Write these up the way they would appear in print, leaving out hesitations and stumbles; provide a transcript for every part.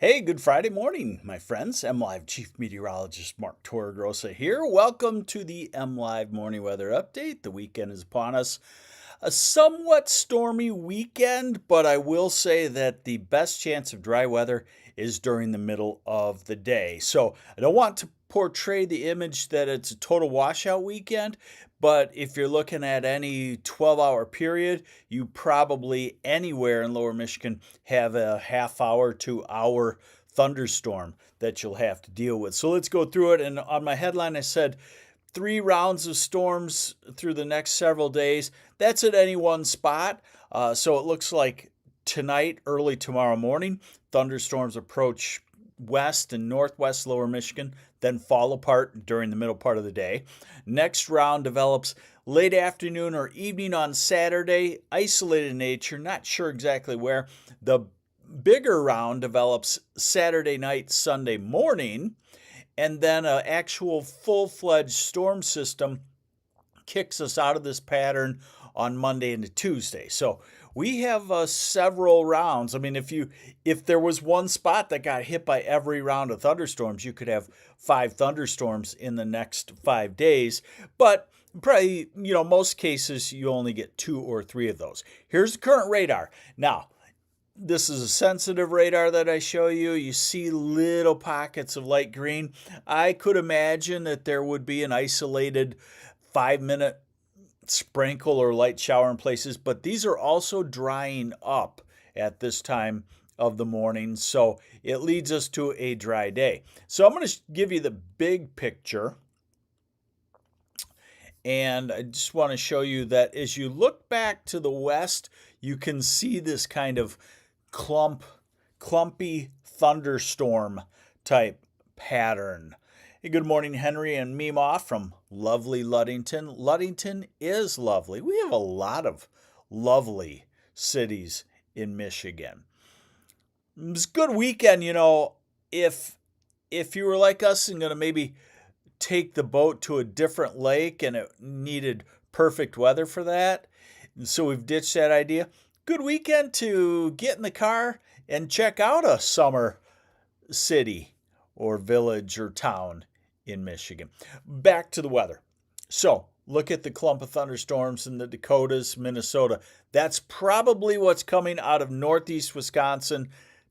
Hey, good Friday morning, my friends. MLive Chief Meteorologist Mark Torregrossa here. Welcome to the MLive Morning Weather Update. The weekend is upon us. A somewhat stormy weekend, but I will say that the best chance of dry weather is during the middle of the day. So I don't want to portray the image that it's a total washout weekend, but if you're looking at any 12-hour period, you probably anywhere in lower Michigan have a half hour to hour thunderstorm that you'll have to deal with. So let's go through it. And on my headline, I said 3 rounds of storms through the next several days. That's at any one spot. So it looks like tonight, early tomorrow morning, thunderstorms approach west and northwest lower Michigan, then fall apart during the middle part of the day. Next round develops late afternoon or evening on Saturday, isolated in nature, not sure exactly where. The bigger round develops Saturday night, Sunday morning, and then an actual full-fledged storm system kicks us out of this pattern on Monday into Tuesday. So we have several rounds. I mean, if there was one spot that got hit by every round of thunderstorms, you could have 5 thunderstorms in the next 5 days. But probably, most cases you only get 2 or 3 of those. Here's the current radar. Now, this is a sensitive radar that I show you. You see little pockets of light green. I could imagine that there would be an isolated 5-minute sprinkle or light shower in places, but these are also drying up at this time of the morning, so it leads us to a dry day. So I'm going to give you the big picture, and I just want to show you that as you look back to the west, you can see this kind of clumpy thunderstorm type pattern. Hey, good morning, Henry and Meemaw from lovely Ludington. Ludington is lovely. We have a lot of lovely cities in Michigan. It's a good weekend, if you were like us and going to maybe take the boat to a different lake and it needed perfect weather for that, so we've ditched that idea. Good weekend to get in the car and check out a summer city or village or town in Michigan. Back to the weather. So look at the clump of thunderstorms in the Dakotas, Minnesota. That's probably what's coming out of northeast Wisconsin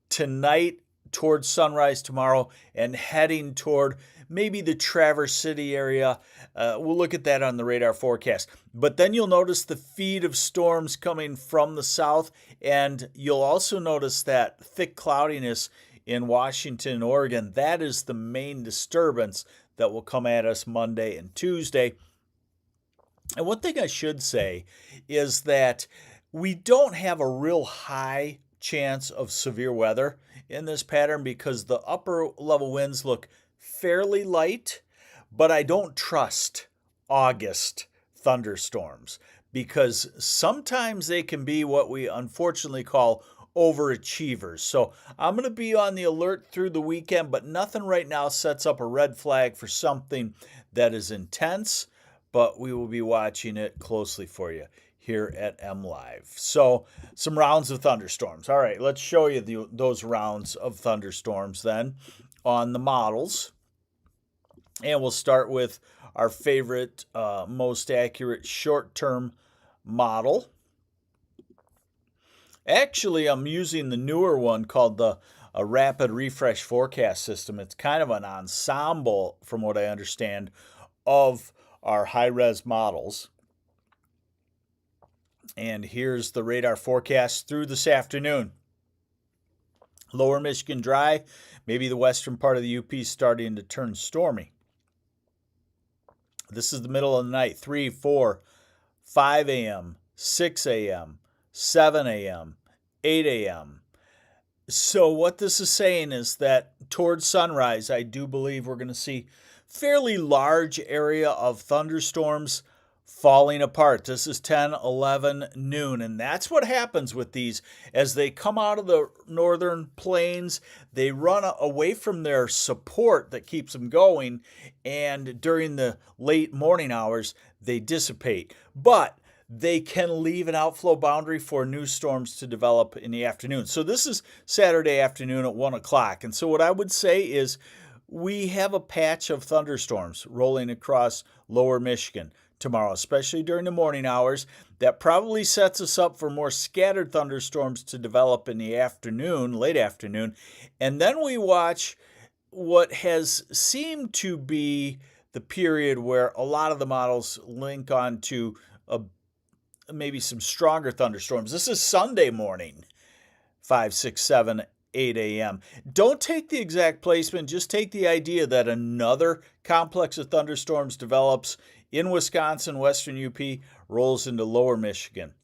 tonight towards sunrise tomorrow and heading toward maybe the Traverse City area. We'll look at that on the radar forecast. But then you'll notice the feed of storms coming from the south, and you'll also notice that thick cloudiness in Washington and Oregon. That is the main disturbance that will come at us Monday and Tuesday. And one thing I should say is that we don't have a real high chance of severe weather in this pattern because the upper level winds look fairly light, but I don't trust August thunderstorms because sometimes they can be what we unfortunately call overachievers. So I'm going to be on the alert through the weekend, but nothing right now sets up a red flag for something that is intense, but we will be watching it closely for you here at MLive. So some rounds of thunderstorms. All right, let's show you those rounds of thunderstorms then on the models. And we'll start with our favorite, most accurate short-term model. Actually, I'm using the newer one called the Rapid Refresh Forecast System. It's kind of an ensemble, from what I understand, of our high-res models. And here's the radar forecast through this afternoon. Lower Michigan dry, maybe the western part of the UP starting to turn stormy. This is the middle of the night, 3, 4, 5 a.m., 6 a.m., 7 a.m., 8 a.m. So what this is saying is that towards sunrise, I do believe we're going to see fairly large area of thunderstorms falling apart. This is 10, 11, noon, and that's what happens with these. As they come out of the northern plains, they run away from their support that keeps them going, and during the late morning hours, they dissipate. But they can leave an outflow boundary for new storms to develop in the afternoon. So this is Saturday afternoon at 1 o'clock. And so what I would say is we have a patch of thunderstorms rolling across lower Michigan tomorrow, especially during the morning hours. That probably sets us up for more scattered thunderstorms to develop in the afternoon, late afternoon. And then we watch what has seemed to be the period where a lot of the models link on to maybe some stronger thunderstorms. This is Sunday morning, 5, 6, 7, 8 a.m. Don't take the exact placement, just take the idea that another complex of thunderstorms develops in Wisconsin, western UP, rolls into lower Michigan.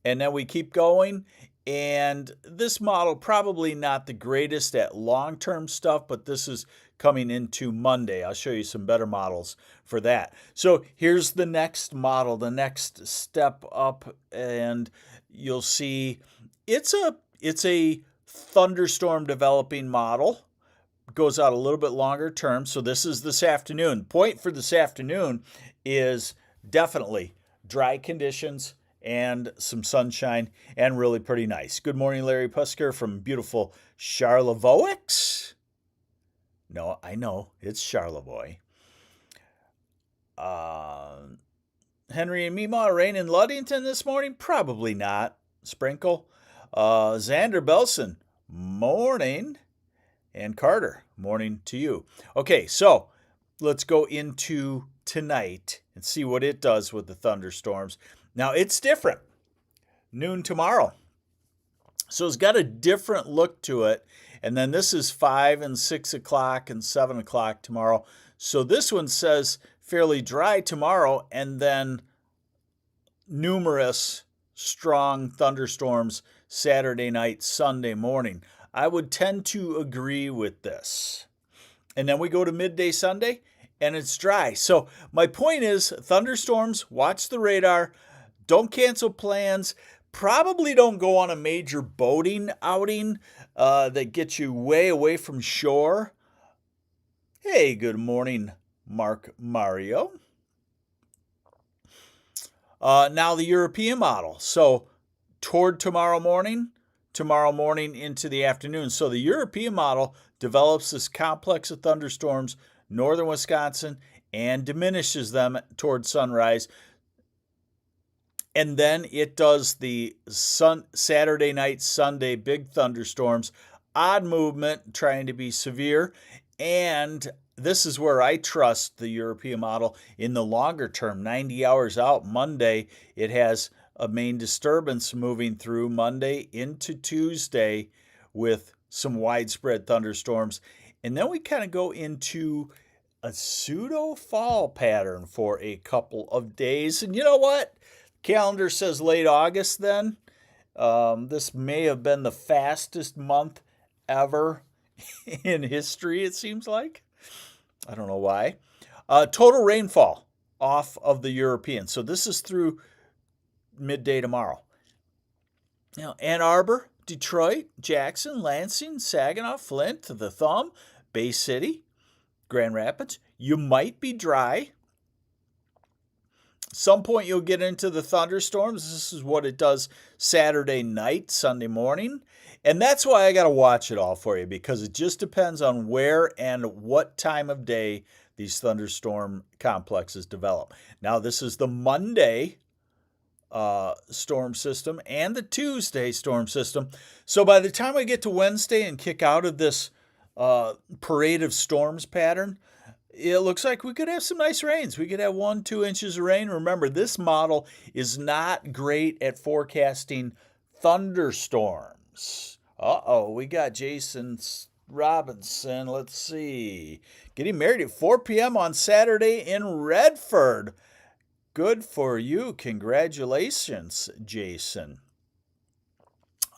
And then we keep going, and this model probably not the greatest at long-term stuff, but this is coming into Monday. I'll show you some better models for that. So here's the next model, the next step up, and you'll see it's a thunderstorm developing model. Goes out a little bit longer term. So this is this afternoon. Point for this afternoon is definitely dry conditions and some sunshine and really pretty nice. Good morning, Larry Pusker from beautiful Charlevoix. No, I know, it's Charlevoix. Henry and Mima, rain in Ludington this morning? Probably not. Sprinkle. Xander Belson, morning. And Carter, morning to you. Okay, so let's go into tonight and see what it does with the thunderstorms. Now, it's different. Noon tomorrow. So it's got a different look to it. And then this is 5 and 6 o'clock and 7 o'clock tomorrow. So this one says fairly dry tomorrow and then numerous strong thunderstorms Saturday night, Sunday morning. I would tend to agree with this. And then we go to midday Sunday and it's dry. So my point is thunderstorms, watch the radar, don't cancel plans. Probably don't go on a major boating outing that gets you way away from shore. Hey, good morning, Mark Mario. Now the European model. So toward tomorrow morning into the afternoon. So the European model develops this complex of thunderstorms, northern Wisconsin, and diminishes them toward sunrise. And then it does the Saturday night, Sunday big thunderstorms, odd movement, trying to be severe. And this is where I trust the European model in the longer term, 90 hours out. Monday, it has a main disturbance moving through Monday into Tuesday with some widespread thunderstorms. And then we kind of go into a pseudo fall pattern for a couple of days. And you know what? Calendar says late August then. This may have been the fastest month ever in history, it seems like. I don't know why. Total rainfall off of the European. So this is through midday tomorrow. Now, Ann Arbor, Detroit, Jackson, Lansing, Saginaw, Flint, the Thumb, Bay City, Grand Rapids. You might be dry. Some point you'll get into the thunderstorms. This is what it does Saturday night, Sunday morning. And that's why I got to watch it all for you, because it just depends on where and what time of day these thunderstorm complexes develop. Now, this is the Monday storm system and the Tuesday storm system. So by the time I get to Wednesday and kick out of this parade of storms pattern, it looks like we could have some nice rains. We could have 1-2 inches of rain. Remember, this model is not great at forecasting thunderstorms. We got Jason Robinson. Let's see. Getting married at 4 p.m. on Saturday in Redford. Good for you. Congratulations, Jason.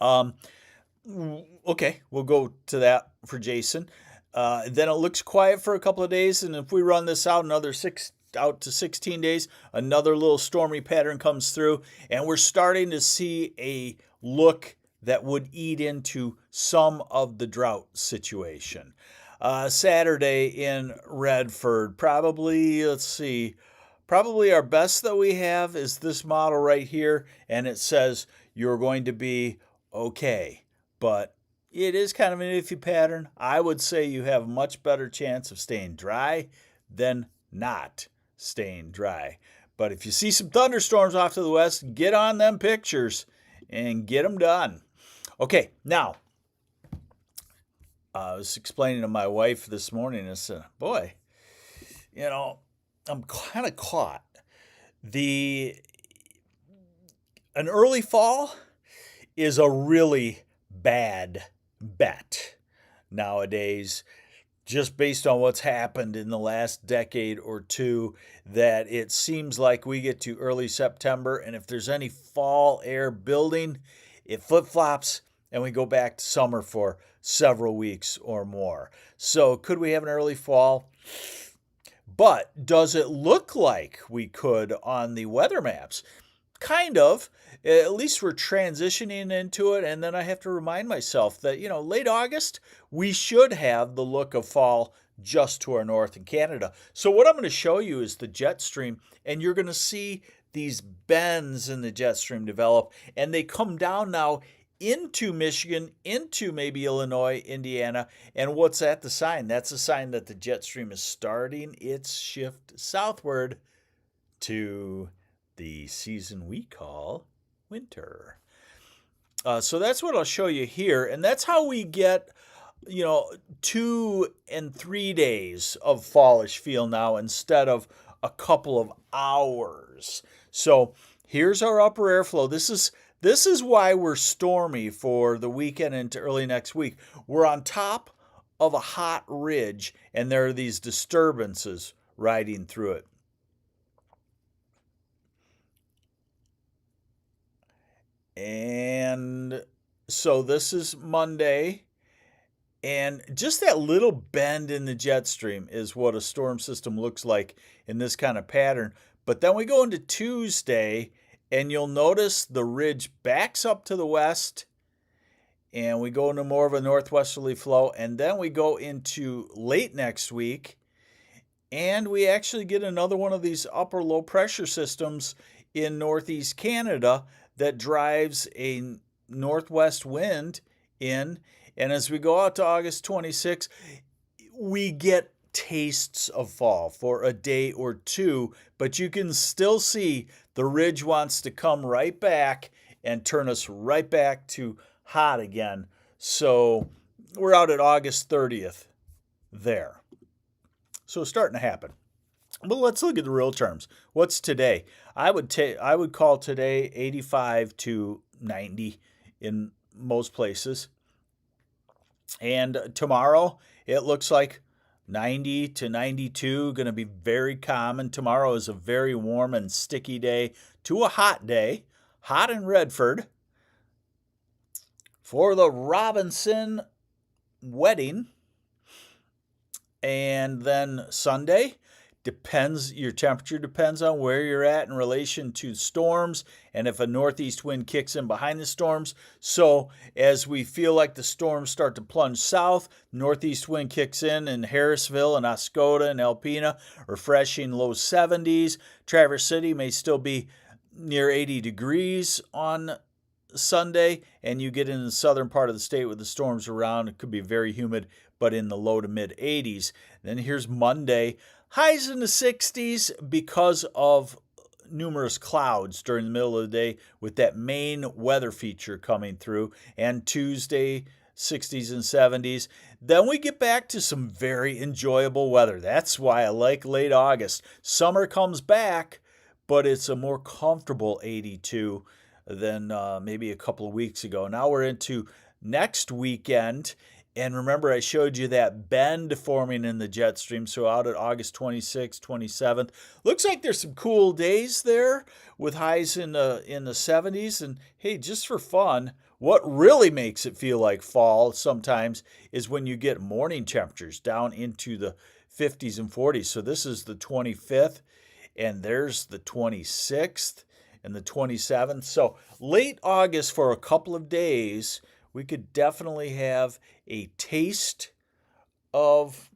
Okay, we'll go to that for Jason. Then it looks quiet for a couple of days, and if we run this out another 16 days, another little stormy pattern comes through, and we're starting to see a look that would eat into some of the drought situation. Saturday in Redford, probably, let's see, Probably our best that we have is this model right here, and it says you're going to be okay. But it is kind of an iffy pattern. I would say you have a much better chance of staying dry than not staying dry. But if you see some thunderstorms off to the west, get on them pictures and get them done. Okay, now, I was explaining to my wife this morning, I said, boy, I'm kind of caught. An early fall is a really bad bet nowadays, just based on what's happened in the last decade or two, that it seems like we get to early September, and if there's any fall air building, it flip-flops and we go back to summer for several weeks or more. So could we have an early fall? But does it look like we could on the weather maps? Kind of. At least we're transitioning into it. And then I have to remind myself that, late August, we should have the look of fall just to our north in Canada. So what I'm going to show you is the jet stream, and you're going to see these bends in the jet stream develop, and they come down now into Michigan, into maybe Illinois, Indiana. And what's that the sign? That's a sign that the jet stream is starting its shift southward to the season we call winter. So that's what I'll show you here. And that's how we get, 2 and 3 days of fallish feel now instead of a couple of hours. So here's our upper airflow. This is why we're stormy for the weekend into early next week. We're on top of a hot ridge, and there are these disturbances riding through it. And so this is Monday, and just that little bend in the jet stream is what a storm system looks like in this kind of pattern. But then we go into Tuesday, and you'll notice the ridge backs up to the west, and we go into more of a northwesterly flow, and then we go into late next week, and we actually get another one of these upper low pressure systems in northeast Canada that drives a northwest wind in. And as we go out to August 26th, we get tastes of fall for a day or two, but you can still see the ridge wants to come right back and turn us right back to hot again. So we're out at August 30th there. So it's starting to happen. But let's look at the real terms. What's today? I would call today 85 to 90 in most places. And tomorrow, it looks like 90 to 92, going to be very common. Tomorrow is a very warm and sticky day to a hot day, hot in Redford. For the Robinson wedding. And then Sunday, your temperature depends on where you're at in relation to storms and if a northeast wind kicks in behind the storms. So as we feel like the storms start to plunge south, northeast wind kicks in Harrisville and Oscoda and Alpena, refreshing low 70s. Traverse City may still be near 80 degrees on Sunday, and you get in the southern part of the state with the storms around. It could be very humid, but in the low to mid 80s. Then here's Monday. Highs in the 60s because of numerous clouds during the middle of the day with that main weather feature coming through. And Tuesday, 60s and 70s. Then we get back to some very enjoyable weather. That's why I like late August. Summer comes back, but it's a more comfortable 82 than maybe a couple of weeks ago. Now we're into next weekend. And remember, I showed you that bend forming in the jet stream. So out at August 26th, 27th. Looks like there's some cool days there with highs in the 70s. And hey, just for fun, what really makes it feel like fall sometimes is when you get morning temperatures down into the 50s and 40s. So this is the 25th, and there's the 26th and the 27th. So late August for a couple of days, we could definitely have a taste of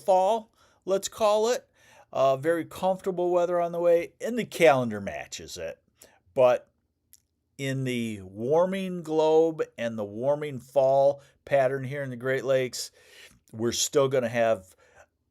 fall, let's call it. very comfortable weather on the way, and the calendar matches it. But in the warming globe and the warming fall pattern here in the Great Lakes, we're still going to have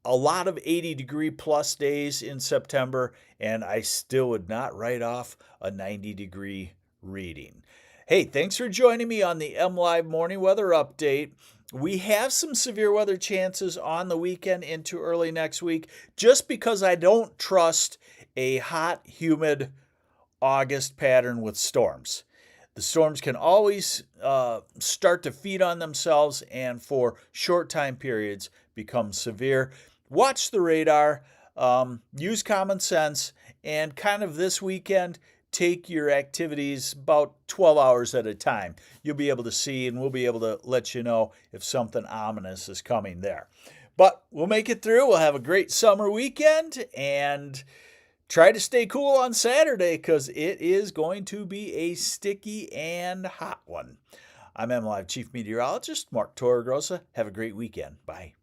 a lot of 80-degree plus days in September, and I still would not write off a 90-degree reading. Hey, thanks for joining me on the MLive Morning Weather Update. We have some severe weather chances on the weekend into early next week just because I don't trust a hot, humid August pattern with storms. The storms can always start to feed on themselves and for short time periods become severe. Watch the radar, use common sense, and kind of this weekend, take your activities about 12 hours at a time. You'll be able to see, and we'll be able to let you know if something ominous is coming there. But we'll make it through. We'll have a great summer weekend, and try to stay cool on Saturday because it is going to be a sticky and hot one. I'm MLive Chief Meteorologist Mark Torregrossa. Have a great weekend. Bye.